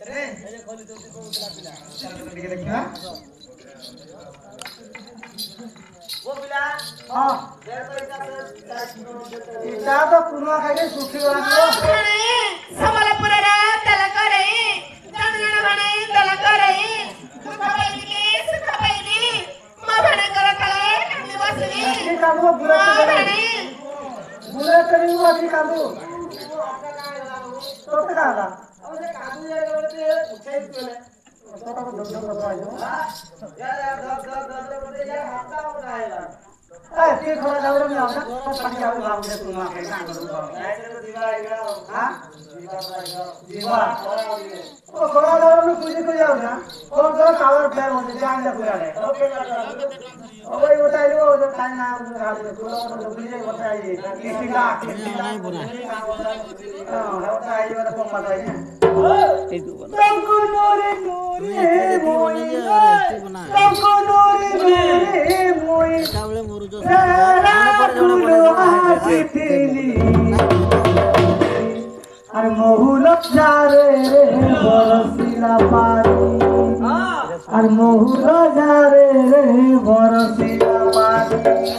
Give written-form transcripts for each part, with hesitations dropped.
रे ए खोली तो को उतला पिला चल तो देखिया वो पिला हां देर पर इटा तो पुनवा खाइले सुखी वाला समलपुर रे तल करे जंगल बने तल करे सुख पैदी मां बने कर कले निवासनी ये कामो बुरा करी वो अभी कामो तो काला अब से कादू ये बोलते उठे चले तो का धक धक आयो यार धक बोलते यार हाथा उठाएगा ए के थोड़ा जावरे में आओ ना पानी आओ भाग दे तुम आके काम करो नहीं तो दीवा आएगा हां दीवा ओ थोड़ा जावरे में कुछ को जाओ ना कौन कौन टावर प्लेयर होते ध्यान दे पूरा ले ओ भाई बताइए वो जो टाइम ना उधर गाड़ी में पूरा तो बुझे बताइए किसी का नहीं बोला हां बताइए वाला को बताइए तुमको नोरे मोई तुमको नोरे मोई चावले मोरू जो अरे मोहुल जारे बरसिला पानी अरे मोहुल जारे बरसिला पानी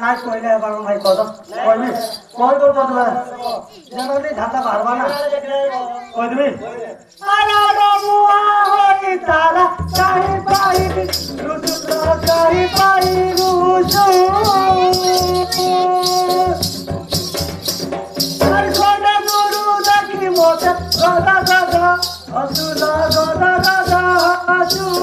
नाच कोइले बाबू भाई को दो कोई भी कोई तो बदला जनोली धाता भारवाना कोई भी आला रमुआ होती तारा काहे पाई रुसु काहे पाई रुसु हर कोने गुरु देखी मोटे गदा गदा असुला गदा गदा असु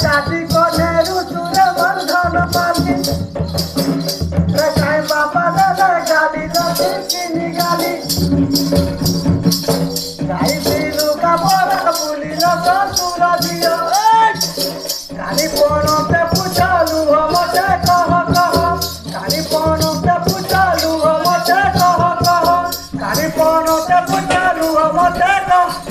चाची को नेहरू सुरे वर्धन पानी काय बाबा दादा गाली दे किनी गाली काय पीलू का बोरा बुली न तो सुरा दियो काली पोनो पे पूछालू हम से कह काली पोनो पे पूछालू हम से कह काली पोनो पे पूछालू हम से कह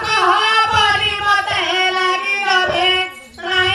कहा बारी मत है लगी अभी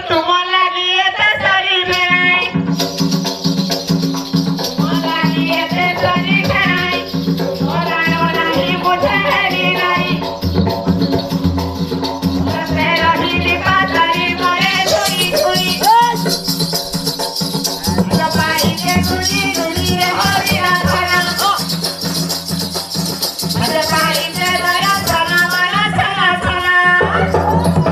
तुम्हाला येते तरी नाही तुम्हाला येते तरी नाही ओराळो नाही बुझेली नाही रस्ते रहिली पातळी मरे धुई धुई पाहिजे गुली गुली हरिया धरा पाहिजे दया चला मला चला चला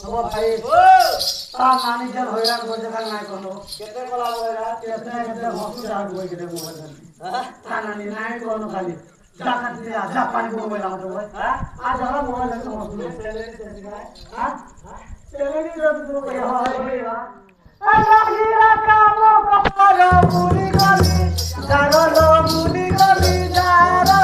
भाई नानी जन हैरान कर जगह ना कोनो केते कला होइरा केते केते हसु जाग होई केते मोबाइल हां नानी नाई कोनो खाली जाका दिया जा पानी को मोबाइल आतो हां आज हरा मोबाइल लेके हसु हां चलेनी जब तो के होई बा अलागिरा कामो करो मुनी गली जारो लो मुनी गली जारो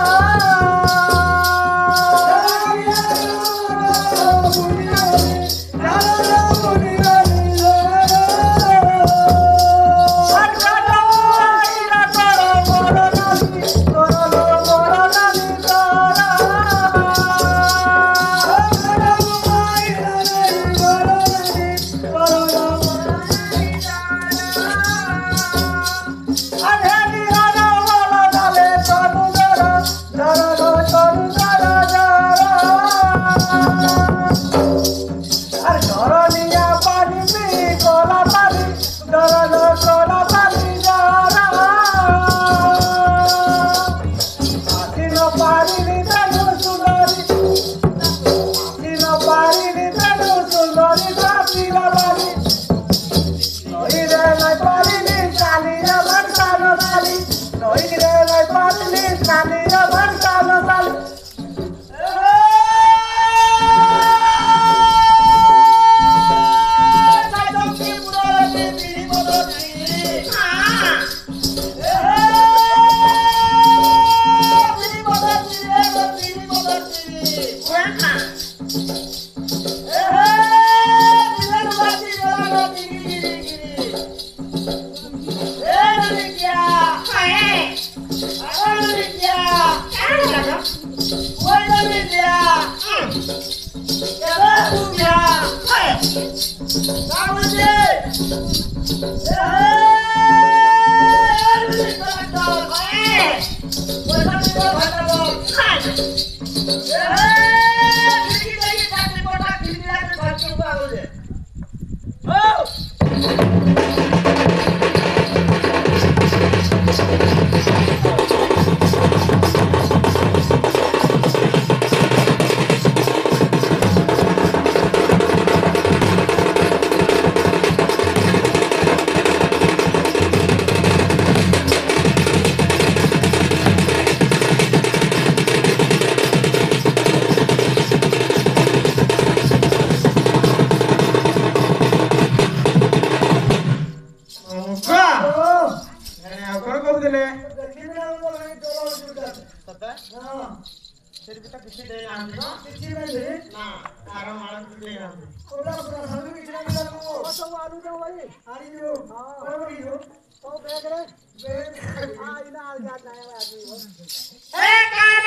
ए